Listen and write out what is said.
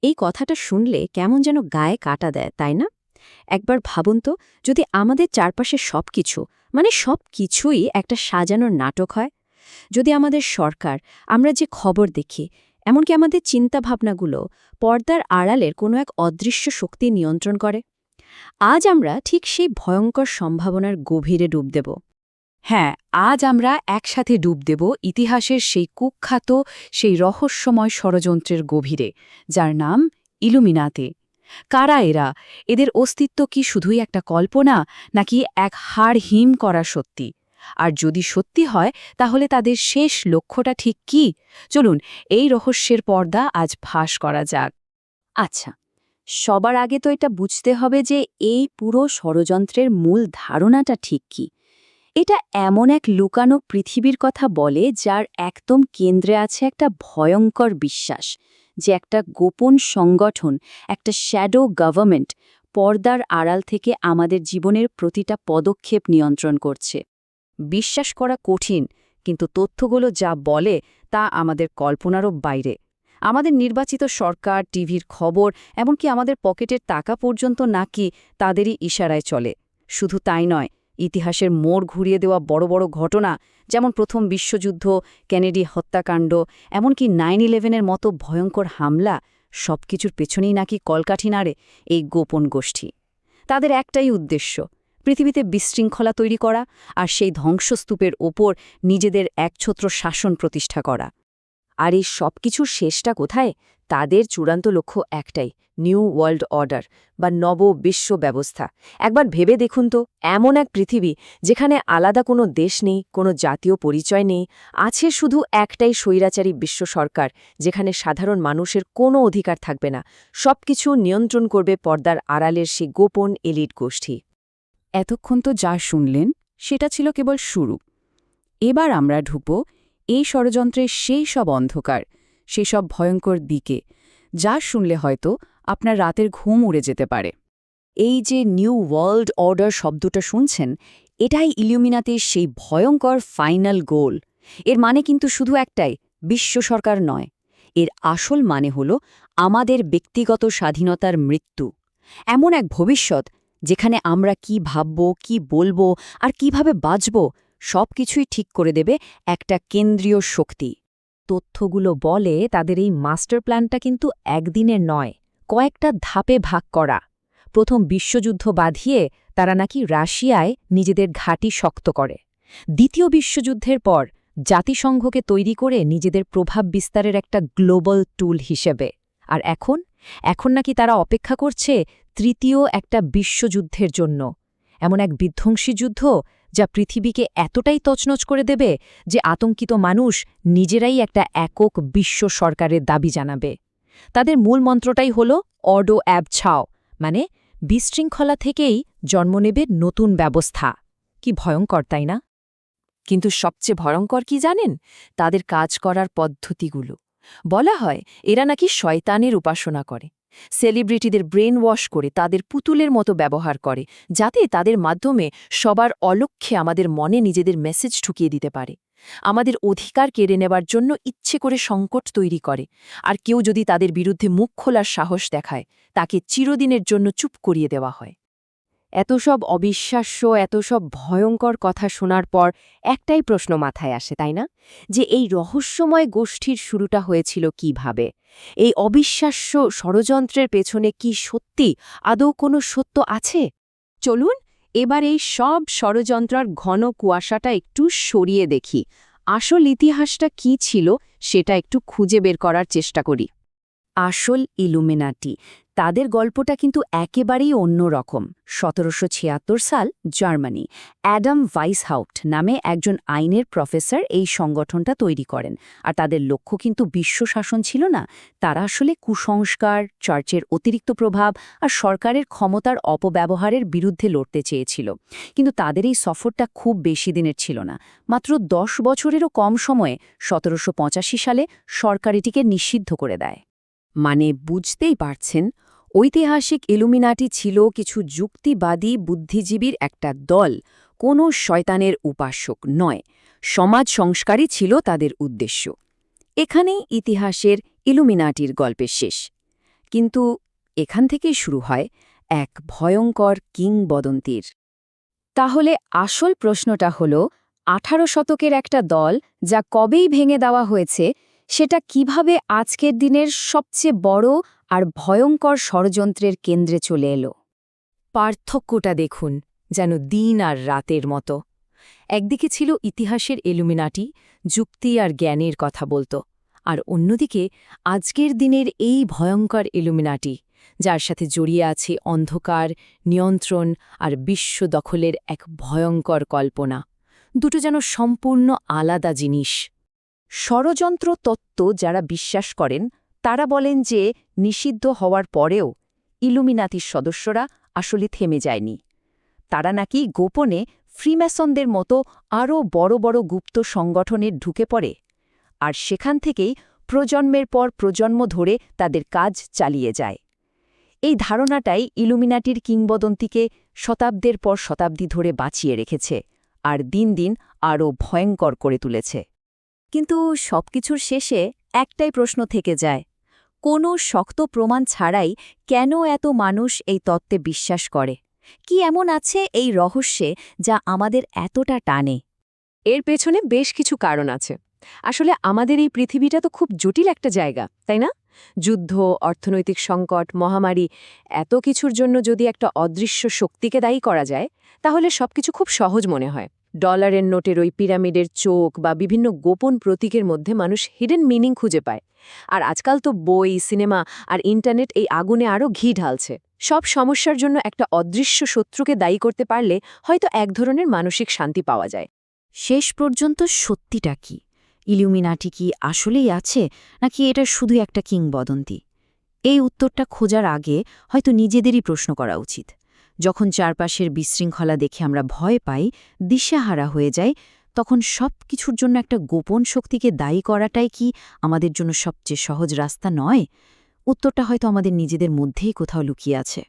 এই কথাটা শুনলে কেমন যেন গায়ে কাটা দেয়, তাই না? একবার ভাবুন তো, যদি আমাদের চারপাশে সবকিছু, মানে সবকিছুই একটা সাজানোর নাটক হয়। যদি আমাদের সরকার, আমরা যে খবর দেখি, এমনকি আমাদের চিন্তাভাবনাগুলো পর্দার আড়ালের কোনো এক অদৃশ্য শক্তি নিয়ন্ত্রণ করে। আজ আমরা ঠিক সেই ভয়ঙ্কর সম্ভাবনার গভীরে ডুব দেব। হ্যাঁ, আজ আমরা একসাথে ডুব দেব ইতিহাসের সেই কুখ্যাত, সেই রহস্যময় ষড়যন্ত্রের গভীরে, যার নাম ইলুমিনাতি। কারা এরা? এদের অস্তিত্ব কি শুধুই একটা কল্পনা, নাকি এক হাড় হিম করা সত্যি? আর যদি সত্যি হয়, তাহলে তাদের শেষ লক্ষ্যটা ঠিক কি? চলুন, এই রহস্যের পর্দা আজ ফাঁস করা যাক। আচ্ছা, সবার আগে তো এটা বুঝতে হবে যে এই পুরো ষড়যন্ত্রের মূল ধারণাটা ঠিক কি। এটা এমন এক লুকানো পৃথিবীর কথা বলে, যার একদম কেন্দ্রে আছে একটা ভয়ঙ্কর বিশ্বাস যে একটা গোপন সংগঠন, একটা শ্যাডো গভর্নমেন্ট পর্দার আড়াল থেকে আমাদের জীবনের প্রতিটা পদক্ষেপ নিয়ন্ত্রণ করছে। বিশ্বাস করা কঠিন, কিন্তু তথ্যগুলো যা বলে তা আমাদের কল্পনারও বাইরে। আমাদের নির্বাচিত সরকার, টিভির খবর, এমনকি আমাদের পকেটের টাকা পর্যন্ত নাকি তাদেরই ইশারায় চলে। শুধু তাই নয়, ইতিহাসের মোড় ঘুরিয়ে দেওয়া বড় বড় ঘটনা, যেমন প্রথম বিশ্বযুদ্ধ, কেনেডি হত্যাকাণ্ড, এমনকি 9/11-এর মতো ভয়ঙ্কর হামলা, সবকিছুর পেছনেই নাকি কলকাঠি নাড়ে এই গোপন গোষ্ঠী। তাদের একটাই উদ্দেশ্য, পৃথিবীতে বিশৃঙ্খলা তৈরি করা আর সেই ধ্বংসস্তূপের ওপর নিজেদের একছত্র শাসন প্রতিষ্ঠা করা। আর এই সবকিছুর শেষটা কোথায়? তাদের চূড়ান্ত লক্ষ্য একটাই, নিউ ওয়ার্ল্ড অর্ডার বা নব বিশ্ব ব্যবস্থা। একবার ভেবে দেখুন তো, এমন এক পৃথিবী যেখানে আলাদা কোনো দেশ নেই, কোনো জাতীয় পরিচয় নেই, আছে শুধু একটাই স্বৈরাচারী বিশ্ব সরকার, যেখানে সাধারণ মানুষের কোনো অধিকার থাকবে না, সবকিছু নিয়ন্ত্রণ করবে পর্দার আড়ালের সেই গোপন এলিট গোষ্ঠী। এতক্ষণ তো যা শুনলেন সেটা ছিল কেবল শুরু। এবার আমরা ঢুকব এই ষড়যন্ত্রের সেই সব অন্ধকার, সেসব ভয়ঙ্কর দিকে, যা শুনলে হয়তো আপনার রাতের ঘুম উড়ে যেতে পারে। এই যে নিউ ওয়ার্ল্ড অর্ডার শব্দটা শুনছেন, এটাই ইলুমিনাতির সেই ভয়ঙ্কর ফাইনাল গোল। এর মানে কিন্তু শুধু একটাই, বিশ্ব সরকার নয়। এর আসল মানে হল আমাদের ব্যক্তিগত স্বাধীনতার মৃত্যু। এমন এক ভবিষ্যৎ যেখানে আমরা কি ভাবব, কি বলবো আর কিভাবে বাঁচব, সবকিছুই ঠিক করে দেবে একটা কেন্দ্রীয় শক্তি। তথ্যগুলো বলে তাদের এই মাস্টার প্ল্যানটা কিন্তু একদিনের নয়, কয়েকটা ধাপে ভাগ করা। প্রথম বিশ্বযুদ্ধ বাঁধিয়ে তারা নাকি রাশিয়ায় নিজেদের ঘাঁটি শক্ত করে। দ্বিতীয় বিশ্বযুদ্ধের পর জাতিসংঘকে তৈরি করে নিজেদের প্রভাব বিস্তারের একটা গ্লোবাল টুল হিসেবে। আর এখন নাকি তারা অপেক্ষা করছে তৃতীয় একটা বিশ্বযুদ্ধের জন্য, এমন এক বিধ্বংসী যুদ্ধ যা পৃথিবীকে এতটাই তছনছ করে দেবে যে আতঙ্কিত মানুষ নিজেরাই একটা একক বিশ্ব সরকারের দাবি জানাবে। তাদের মূল মন্ত্রটাই হল অর্ডো অ্যাব ছাও, মানে বিশৃঙ্খলা থেকেই জন্ম নেবে নতুন ব্যবস্থা। কি ভয়ঙ্কর, তাই না? কিন্তু সবচেয়ে ভয়ঙ্কর কি জানেন? তাদের কাজ করার পদ্ধতিগুলো। বলা হয় এরা নাকি শয়তানের উপাসনা করে, সেলিব্রিটিদের ব্রেন ওয়াশ করে তাদের পুতুলের মতো ব্যবহার করে, যাতে তাদের মাধ্যমে সবার অলক্ষ্যে আমাদের মনে নিজেদের মেসেজ ঢুকিয়ে দিতে পারে। আমাদের অধিকার কেড়ে নেবার জন্য ইচ্ছে করে সংকট তৈরি করে, আর কেউ যদি তাদের বিরুদ্ধে মুখ খোলার সাহস দেখায়, তাকে চিরদিনের জন্য চুপ করিয়ে দেওয়া হয়। এত সব অবিশ্বাস্য, এত সব ভয়ঙ্কর কথা শোনার পর একটাই প্রশ্ন মাথায় আসে, তাই না? যে এই রহস্যময় গোষ্ঠীর শুরুটা হয়েছিল কিভাবে? এই অবিশ্বাস্য ষড়যন্ত্রের পেছনে কি সত্যি আদৌ কোনো সত্য আছে? চলুন এবার এই সব ষড়যন্ত্রার ঘন কুয়াশাটা একটু সরিয়ে দেখি, আসল ইতিহাসটা কি ছিল সেটা একটু খুঁজে বের করার চেষ্টা করি। আসল ইলুমিনাটি, তাদের গল্পটা কিন্তু একেবারেই অন্যরকম। 1776 সাল, জার্মানি, অ্যাডাম ভাইসহাউপ্ট নামে একজন আইনের প্রফেসর এই সংগঠনটা তৈরি করেন। আর তাদের লক্ষ্য কিন্তু বিশ্ব শাসন ছিল না, তারা আসলে কুসংস্কার, চার্চের অতিরিক্ত প্রভাব আর সরকারের ক্ষমতার অপব্যবহারের বিরুদ্ধে লড়তে চেয়েছিল। কিন্তু তাদের এই সফরটা খুব বেশি দিনের ছিল না, মাত্র 10 বছরেরও কম সময়ে 1785 সালে সরকার এটিকে নিষিদ্ধ করে দেয়। মানে বুঝতেই পারছেন, ঐতিহাসিক ইলুমিনাটি ছিল কিছু যুক্তিবাদী বুদ্ধিজীবীর একটা দল, কোনো শয়তানের উপাসক নয়। সমাজ সংস্কারই ছিল তাদের উদ্দেশ্য। এখানেই ইতিহাসের ইলুমিনাটির গল্পের শেষ। কিন্তু এখান থেকেই শুরু হয় এক ভয়ঙ্কর কিংবদন্তির। তাহলে আসল প্রশ্নটা হল 18 শতকের একটা দল যা কবেই ভেঙে দেওয়া হয়েছে, সেটা কিভাবে আজকের দিনের সবচেয়ে বড় আর ভয়ঙ্কর ষড়যন্ত্রের কেন্দ্রে চলে এলো। পার্থক্যটা দেখুন, যেন দিন আর রাতের মতো। একদিকে ছিল ইতিহাসের ইলুমিনাটি, যুক্তি আর জ্ঞানের কথা বলত, আর অন্যদিকে আজকের দিনের এই ভয়ঙ্কর ইলুমিনাটি, যার সাথে জড়িয়ে আছে অন্ধকার, নিয়ন্ত্রণ আর বিশ্ব দখলের এক ভয়ঙ্কর কল্পনা। দুটো যেন সম্পূর্ণ আলাদা জিনিস। ষড়যন্ত্র তত্ত্ব যারা বিশ্বাস করেন তারা বলেন যে নিষিদ্ধ হওয়ার পরেও ইলুমিনাতির সদস্যরা আসলে থেমে যায়নি। তারা নাকি গোপনে ফ্রিম্যাসনদের মতো আরও বড় বড় গুপ্ত সংগঠনে ঢুকে পড়ে, আর সেখান থেকেই প্রজন্মের পর প্রজন্ম ধরে তাদের কাজ চালিয়ে যায়। এই ধারণাটাই ইলুমিনাটির কিংবদন্তিকে শতাব্দের পর শতাব্দী ধরে বাঁচিয়ে রেখেছে আর দিন দিন আরও ভয়ঙ্কর করে তুলেছে। কিন্তু সবকিছুর শেষে একটাই প্রশ্ন থেকে যায়, কোনো শক্ত প্রমাণ ছাড়াই কেন এত মানুষ এই তত্ত্বে বিশ্বাস করে? কি এমন আছে এই রহস্যে যা আমাদের এতটা টানে? এর পেছনে বেশ কিছু কারণ আছে। আসলে আমাদের এই পৃথিবীটা তো খুব জটিল একটা জায়গা, তাই না? যুদ্ধ, অর্থনৈতিক সংকট, মহামারী, এত কিছুর জন্য যদি একটা অদৃশ্য শক্তিকে দায়ী করা যায়, তাহলে সবকিছু খুব সহজ মনে হয়। ডলারের নোটের ওই পিরামিডের চোখ বা বিভিন্ন গোপন প্রতীকের মধ্যে মানুষ হিডেন মিনিং খুঁজে পায়। আর আজকাল তো বই, সিনেমা আর ইন্টারনেট এই আগুনে আরও ঘি ঢালছে। সব সমস্যার জন্য একটা অদৃশ্য শত্রুকে দায়ী করতে পারলে হয়তো এক ধরনের মানসিক শান্তি পাওয়া যায়। শেষ পর্যন্ত সত্যিটা কি? ইলুমিনাটি কি আসলেই আছে, নাকি এটা শুধু একটা কিংবদন্তি? এই উত্তরটা খোঁজার আগে হয়তো নিজেদেরই প্রশ্ন করা উচিত। যখন চারপাশের বিশৃঙ্খলা দেখে আমরা ভয় পাই, দিশেহারা হয়ে যাই, তখন সব কিছুর জন্য একটা গোপন শক্তিকে দায়ী করাটাই কি আমাদের জন্য সবচেয়ে সহজ রাস্তা নয়? উত্তরটা হয়তো আমাদের নিজেদের মধ্যেই কোথাও লুকিয়ে আছে।